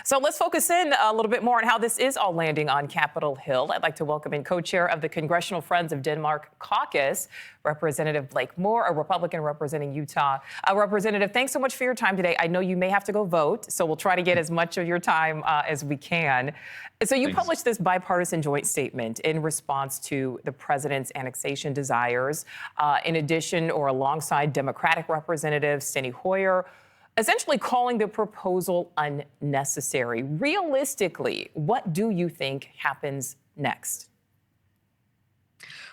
So let's focus in a little bit more on how this is all landing on Capitol Hill. I'd like to welcome in co-chair of the Congressional Friends of Denmark Caucus, Representative Blake Moore, a Republican representing Utah. Representative, thanks so much for your time today. I know you may have to go vote, so we'll try to get as much of your time as we can. So you published this bipartisan joint statement in response to the president's annexation desires, in addition or alongside Democratic Representative Steny Hoyer, essentially calling the proposal unnecessary. Realistically, what do you think happens next?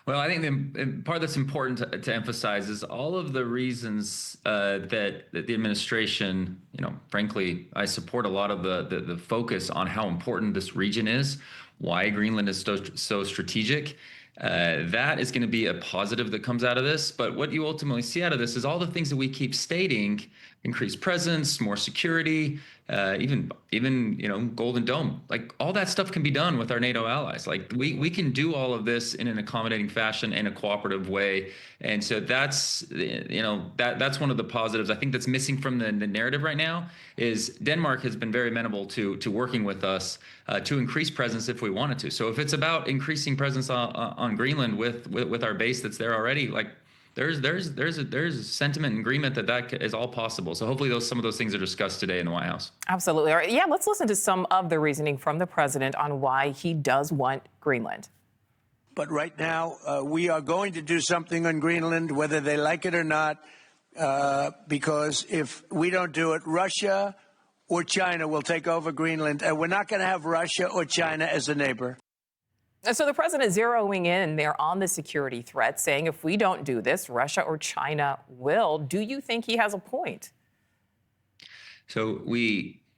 Well, I think the part that's important to emphasize is all of the reasons that the administration, frankly, I support a lot of the focus on how important this region is, why Greenland is so strategic. That is going to be a positive that comes out of this. But what you ultimately see out of this is all the things that we keep stating: increased presence, more security, even Golden Dome. Like, all that stuff can be done with our NATO allies. Like, we can do all of this in an accommodating fashion, in a cooperative way. And so that's that's one of the positives I think that's missing from the narrative right now. Is Denmark has been very amenable to working with us to increase presence if we wanted to. So if it's about increasing presence on Greenland with our base that's there already, like, there's a sentiment and agreement that is all possible. So hopefully some of those things are discussed today in the White House. Absolutely. All right. Yeah, let's listen to some of the reasoning from the president on why he does want Greenland. But right now, we are going to do something on Greenland, whether they like it or not, because if we don't do it, Russia or China will take over Greenland, and we're not going to have Russia or China as a neighbor. So the president zeroing in there on the security threat, saying if we don't do this, Russia or China will. Do you think he has a point? So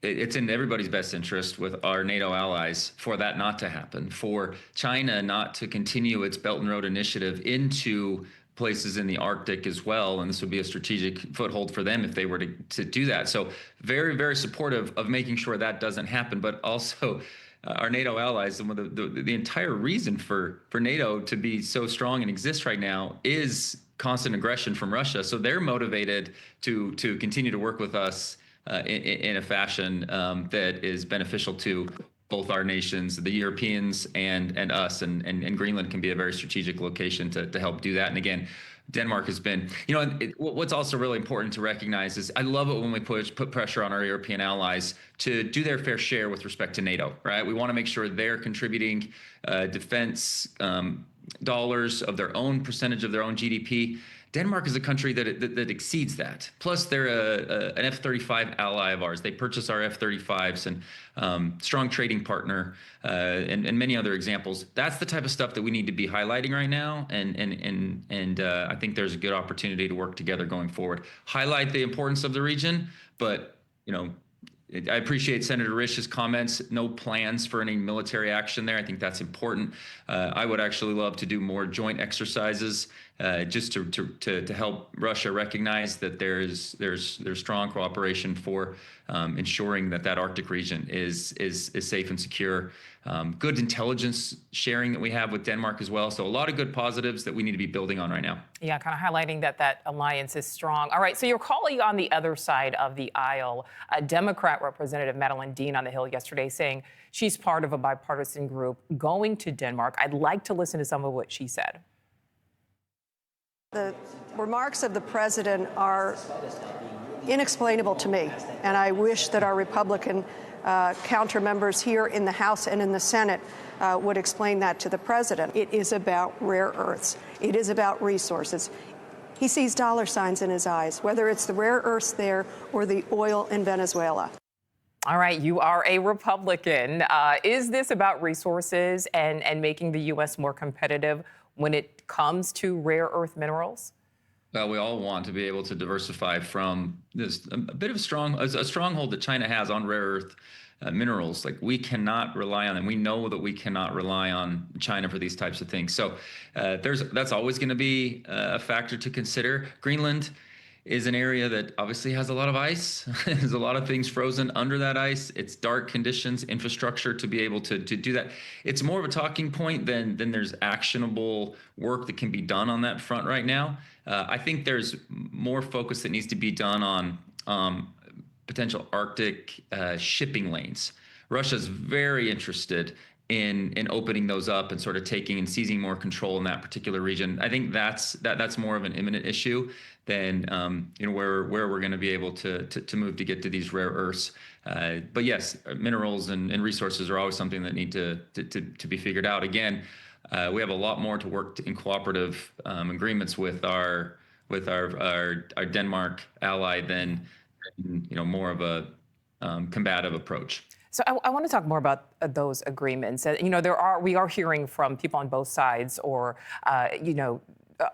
it's in everybody's best interest with our NATO allies for that not to happen, for China not to continue its Belt and Road Initiative into places in the Arctic as well. And this would be a strategic foothold for them if they were to do that. So very, very supportive of making sure that doesn't happen, but also our NATO allies, and the entire reason for NATO to be so strong and exist right now is constant aggression from Russia. So they're motivated to continue to work with us in a fashion that is beneficial to both our nations, the Europeans and us, and Greenland can be a very strategic location to help do that. And again, Denmark has been, what's also really important to recognize is I love it when we put pressure on our European allies to do their fair share with respect to NATO, right? We want to make sure they're contributing defense dollars of their own percentage of their own GDP. Denmark is a country that exceeds that. Plus, they're an F-35 ally of ours. They purchase our F-35s, and strong trading partner, and many other examples. That's the type of stuff that we need to be highlighting right now, and I think there's a good opportunity to work together going forward. Highlight the importance of the region, but I appreciate Senator Risch's comments. No plans for any military action there. I think that's important. I would actually love to do more joint exercises, just to help Russia recognize that there's strong cooperation for ensuring that Arctic region is safe and secure. Good intelligence sharing that we have with Denmark as well. So a lot of good positives that we need to be building on right now. Yeah, kind of highlighting that alliance is strong. All right, so your colleague on the other side of the aisle, Democrat Representative Madeleine Dean on the Hill yesterday, saying she's part of a bipartisan group going to Denmark. I'd like to listen to some of what she said. The remarks of the president are inexplainable to me, and I wish that our Republican counter members here in the House and in the Senate would explain that to the president. It is about rare earths. It is about resources. He sees dollar signs in his eyes, whether it's the rare earths there or the oil in Venezuela. All right, you are a Republican. Is this about resources and making the U.S. more competitive when it comes to rare earth minerals? Well, we all want to be able to diversify from this a bit of a stronghold that China has on rare earth minerals. Like, we cannot rely on them. We know that we cannot rely on China for these types of things. So that's always going to be a factor to consider. Greenland is an area that obviously has a lot of ice. There's a lot of things frozen under that ice. It's dark conditions, infrastructure to be able to do that. It's more of a talking point than there's actionable work that can be done on that front right now. I think there's more focus that needs to be done on potential Arctic shipping lanes. Russia's very interested in opening those up and sort of taking and seizing more control in that particular region. I think that's more of an imminent issue than where we're going to be able to move to get to these rare earths. But yes, minerals and resources are always something that need to be figured out. Again, we have a lot more to work in cooperative agreements with our Denmark ally than more of a combative approach. So I want to talk more about those agreements. We are hearing from people on both sides, or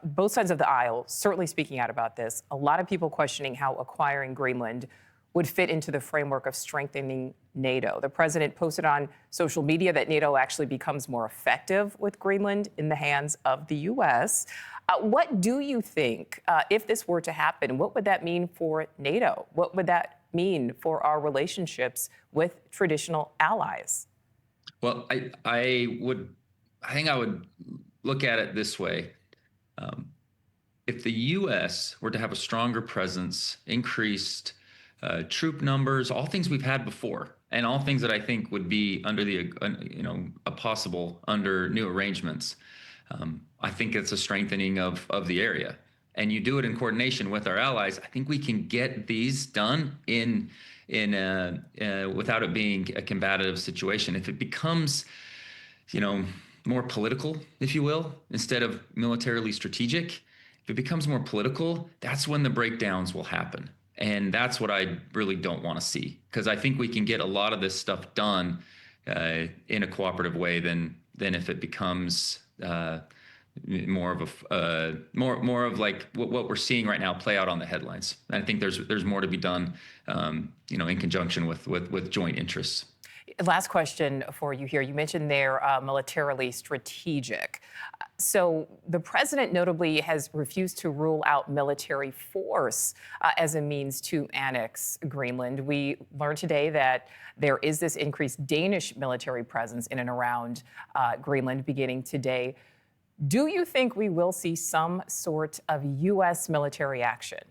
both sides of the aisle, certainly speaking out about this. A lot of people questioning how acquiring Greenland would fit into the framework of strengthening NATO. The president posted on social media that NATO actually becomes more effective with Greenland in the hands of the U.S. What do you think, if this were to happen, what would that mean for NATO? What would that mean for our relationships with traditional allies? Well, I think I would look at it this way. If the U.S. were to have a stronger presence, increased troop numbers, all things we've had before, and all things that I think would be under possible under new arrangements, I think it's a strengthening of the area. And you do it in coordination with our allies, I think we can get these done without it being a combative situation. If it becomes, more political, if you will, instead of militarily strategic, if it becomes more political, that's when the breakdowns will happen. And that's what I really don't want to see, because I think we can get a lot of this stuff done in a cooperative way than if it becomes more of like what we're seeing right now play out on the headlines. And I think there's more to be done, in conjunction with joint interests. Last question for you here. You mentioned they're militarily strategic. So the president notably has refused to rule out military force as a means to annex Greenland. We learned today that there is this increased Danish military presence in and around Greenland beginning today. Do you think we will see some sort of U.S. military action?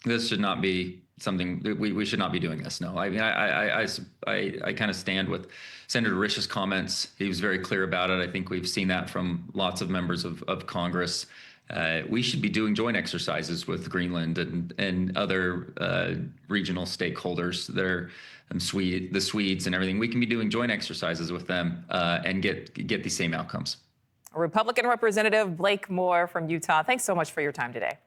This should not be something we should not be doing this. No, I mean, I kind of stand with Senator Risch's comments. He was very clear about it. I think we've seen that from lots of members of Congress. We should be doing joint exercises with Greenland and other regional stakeholders. They're the Swedes and everything. We can be doing joint exercises with them and get the same outcomes. Republican Representative Blake Moore from Utah, thanks so much for your time today.